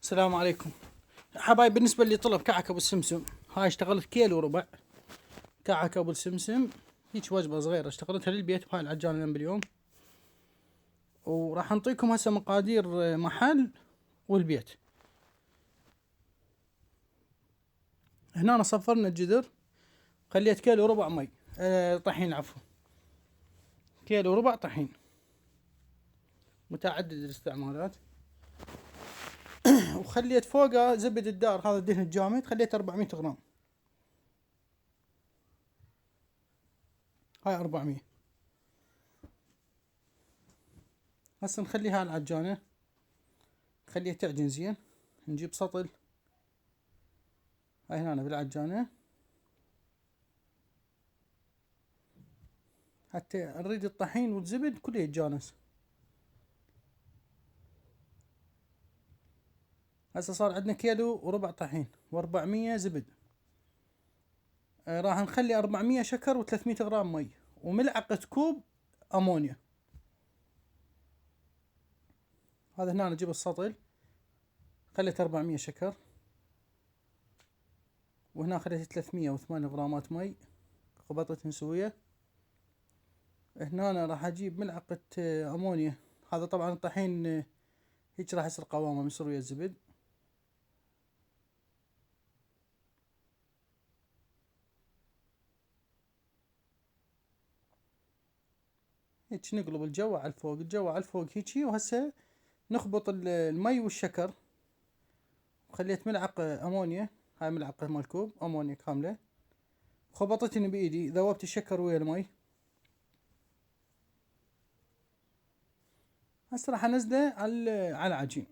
السلام عليكم حبايب. بالنسبة اللي طلب كعك ابو السمسم، هاي اشتغلت كيلو وربع كعك ابو السمسم. هيك وجبة صغيرة اشتغلتها للبيت بهاي العجانة لين باليوم. وراح انطيكم هسه مقادير محل والبيت. هنا صفرنا الجذر، خليت كيلو وربع مي طحين، عفوا كيلو وربع طحين متعدد الاستعمالات. وخليت فوقه زبد الدار، هذا الدهن الجامد، خليت 400 غرام. هاي 400. هسه نخليها على العجانة، خليها تعجن زين. نجيب سطل، هاي هنا بالعجانة، حتى نريد الطحين والزبد كله يتجانس. هسه صار عندنا كيلو وربع طحين و400 زبد. راح نخلي 400 شكر و300 غرام مي وملعقة كوب امونيا. هذا هنا نجيب السطل، خليت 400 شكر، وهنا خليت 308 غرامات مي خبطتهن سوية. هنا أنا راح اجيب ملعقة امونيا. هذا طبعا الطحين هيك راح يصير قوامه من سوية الزبد. هيك نقلب الجو على الفوق، الجو على الفوق هيجي. وهسه نخبط المي والشكر. خليت ملعقة امونيا، هاي ملعقة مال كوب امونيا كاملة، خبطتني بايدي، ذوبت الشكر ويا المي. هسه راح انزله على العجين.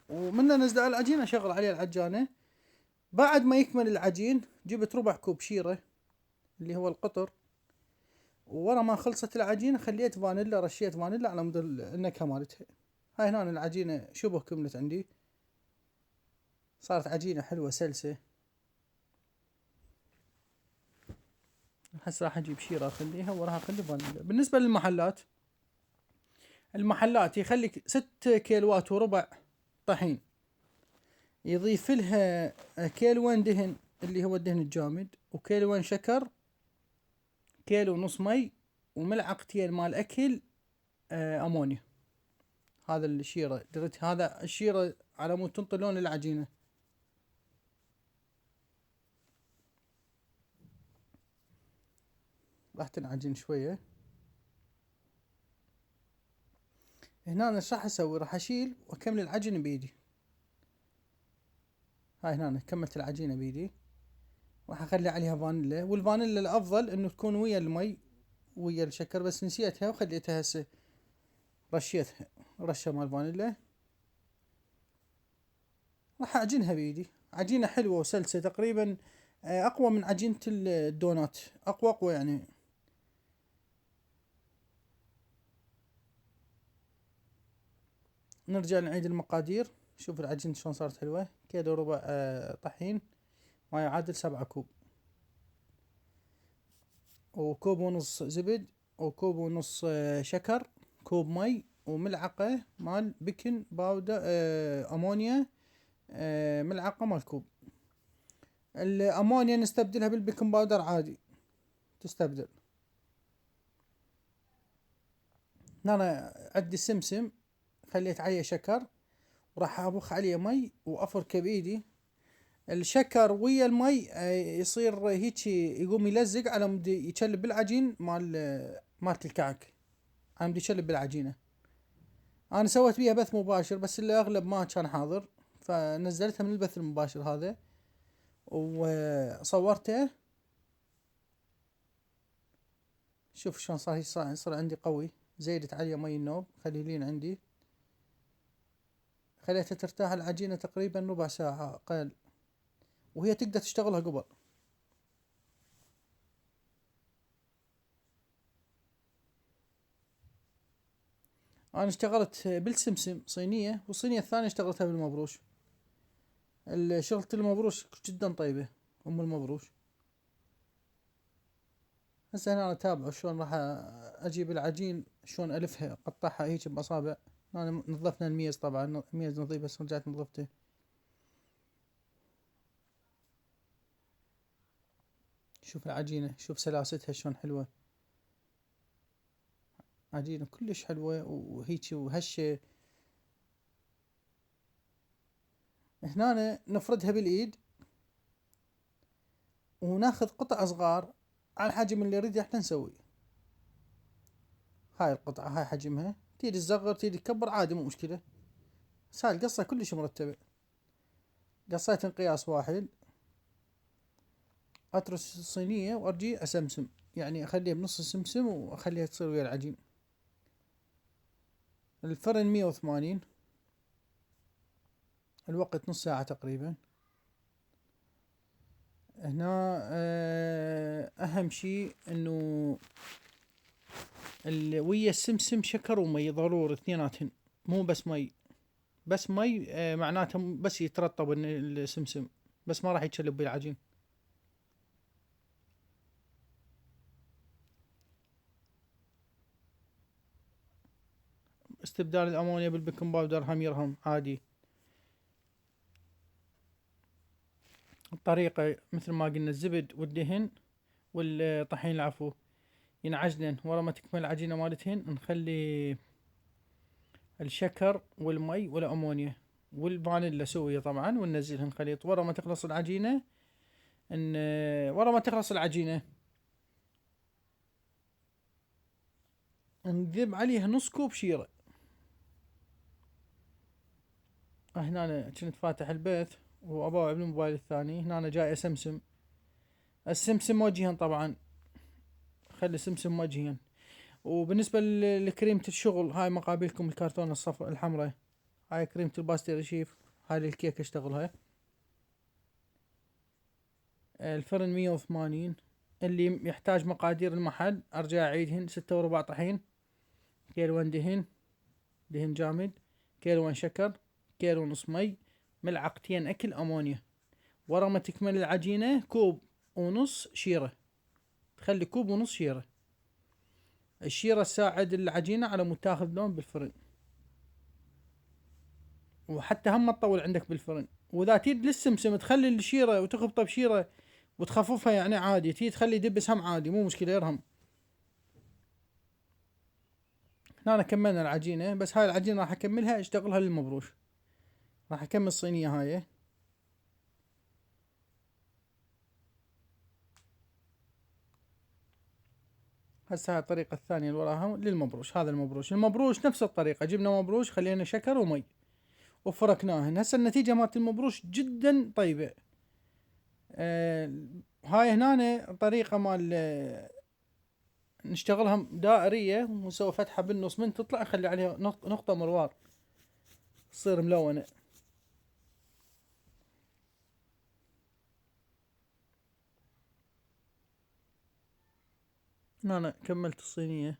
ومن نزله على العجين اشغل عليه العجانة. بعد ما يكمل العجين جبت ربع كوب شيرة اللي هو القطر. ورا ما خلصت العجينة خليت فانيلا، رشيت فانيلا على مود النكهة مالتها. هاي هنا العجينة شبه كملت عندي، صارت عجينة حلوة سلسة. هسه راح اجيب شيرة اخليها، وراح اخلي فانيلا. بالنسبة للمحلات، المحلات يخليك 6 كيلوات وربع طحين، يضيف لها كيلوين دهن اللي هو الدهن الجامد، وكيلوين شكر، كيلو ونص مي، وملعقتين مال اكل امونيا. هذا الشيرة دريت، هذا الشيرة على مود تنطي لون العجينة. راح تنعجن شوية. هنا انا ايش راح اسوي؟ راح اشيل واكمل العجين بيدي. هاي هنا كملت العجينة بيدي، راح اخلي عليها فانيلا. والفانيلا الافضل انه تكون ويا المي ويا الشكر، بس نسيتها وخليتها هسه رشيتها رشة مال فانيلا. راح اعجنها بيدي، عجينة حلوة وسلسة تقريبا، اقوى من عجينة الدونات، اقوى يعني. نرجع نعيد المقادير. شوف العجينة شلون صارت حلوة. كيلو ربع طحين ما يعادل 7 كوب، وكوب ونص زبد، وكوب ونص شكر، كوب مي، وملعقة مال بيكن باودر امونيا، ملعقة مال كوب. الامونيا نستبدلها بالبيكن باودر عادي، تستبدل. انا عندي سمسم، خليت عليه شكر، وراح ابخ عليه مي وافركه بايدي. الشكر ويا المي يصير هيك، يقوم يلزق على مود يشلب بالعجين مالت الكعك، على مود يشلب بالعجينة. انا سويت بيها بث مباشر، بس اللي اغلب ما كان حاضر، فنزلتها من البث المباشر هذا وصورته. شوف شلون صار عندي قوي. زيدت عليه مي النوب، خليه لين عندي. خليتها ترتاح العجينة تقريبا ربع ساعة أقل، وهي تقدر تشتغلها قبل. أنا اشتغلت بالسمسم صينية، والصينية الثانية اشتغلتها بالمبروش. شغلة المبروش جدا طيبة، أم المبروش. هسه هنا اتابعوا شلون راح اجيب العجين، شلون الفها اقطعها هيك باصابع. انا نظفنا الميز طبعا، الميز نظيف بس رجعت نظفته. شوف العجينة، شوف سلاستها شلون حلوة، عجينة كلش حلوة وهيك وهشة. هنا نفردها بالايد وناخذ قطع صغار على الحجم اللي نريده احنا نسوي. هاي القطعة هاي حجمها، تيجي تصغر تيجي تكبر عادي مو مشكلة. بس هاي القصة كلش مرتبة، قصيت قياس واحد، اترس الصينية وارجي اسمسم، يعني اخليها بنص السمسم واخليها تصير ويا العجين. الفرن 180، الوقت نص ساعة تقريبا. هنا اهم شي انه ويا السمسم شكر ومي ضروري اثنيناتهن، مو بس مي. بس مي معناته بس يترطب السمسم، بس ما راح يتشلب بالعجين. استبدال الامونيا بالبيكنج باودر هم يرهم عادي. الطريقة مثل ما قلنا، الزبد والدهن والطحين العفو ينعجنن. ورا ما تكمل العجينة مالتهن نخلي الشكر والمي والامونيا والفانيلا سوية طبعا وننزلهن خليط. ورا ما تخلص العجينة ورا ما تخلص العجينة نذب عليها نص كوب شيرة. هنا أنا كنت فاتح البث واباوع بالموبايل الثاني، هنا أنا جاي اسمسم. السمسم وجهين طبعا، خلي السمسم وجهين. وبالنسبة لكريمة الشغل هاي مقابلكم الكرتونة الصفراء الحمراء، هاي كريمة الباستي رشيف، هاي الكيك اشتغلها. الفرن 180. اللي يحتاج مقادير المحل ارجع اعيدهن: 6 وربع طحين، كيلوين دهن، دهن جامد، كيلوين شكر، كيلو ونص مي، ملعقتين اكل امونيا. ورا ما تكمل العجينة كوب ونص شيرة، تخلي كوب ونص شيرة. الشيرة تساعد العجينة على مود تاخذ لون بالفرن، وحتى هم ما تطول عندك بالفرن. واذا تريد للسمسم تخلي الشيرة وتخبطه بشيرة وتخففها يعني عادي، تيجي تخلي دبس هم عادي مو مشكلة يرهم. هنا كملنا العجينة، بس هاي العجينة راح اكملها اشتغلها للمبروش. راح اكمل الصينية هاي. هسه هاي الطريقة الثانية اللي وراها للمبروش. هذا المبروش نفس الطريقة، جبنا مبروش خلينا شكر ومي وفركناهن. هسه النتيجة مالت المبروش جدا طيبة. هاي هنا طريقة مال نشتغلها دائرية ونسوي فتحة بالنص، من تطلع نخلي عليها نقطة مروار تصير ملونة. هنا كملت الصينية،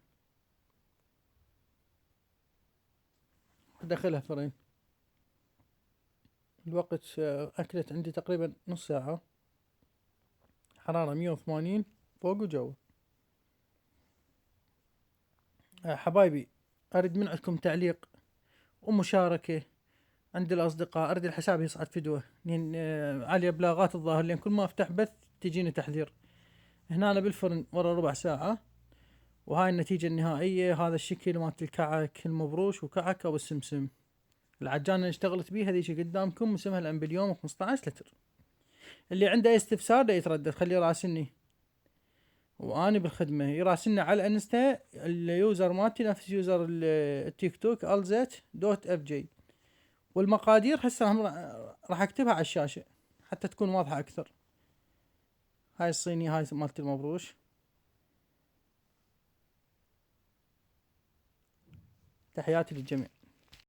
ادخلها فرن. الوقت اكلت عندي تقريبا نص ساعة، حرارة 180 فوق وجو. حبايبي اريد من عندكم تعليق ومشاركة عند الاصدقاء، اريد الحساب يصعد فدوة لان علي ابلاغات الظاهر، لان كل ما افتح بث تجيني تحذير. هنا أنا بالفرن ورا ربع ساعة، وهاي النتيجة النهائية. هذا الشكل مالت الكعك المبروش وكعك ابو السمسم. العجانة اللي اشتغلت بيها هذيك قدامكم اسمها الامبليوم 15 لتر. اللي عنده اي استفسار لا يتردد خليه يراسلني، واني بالخدمة. يراسلنا على الانستا، اليوزر مالتي نفس يوزر التيك توك alzet.fj. والمقادير هسه راح اكتبها على الشاشة حتى تكون واضحة اكثر. هاي الصينية هاي مالت المبروش. تحياتي للجميع.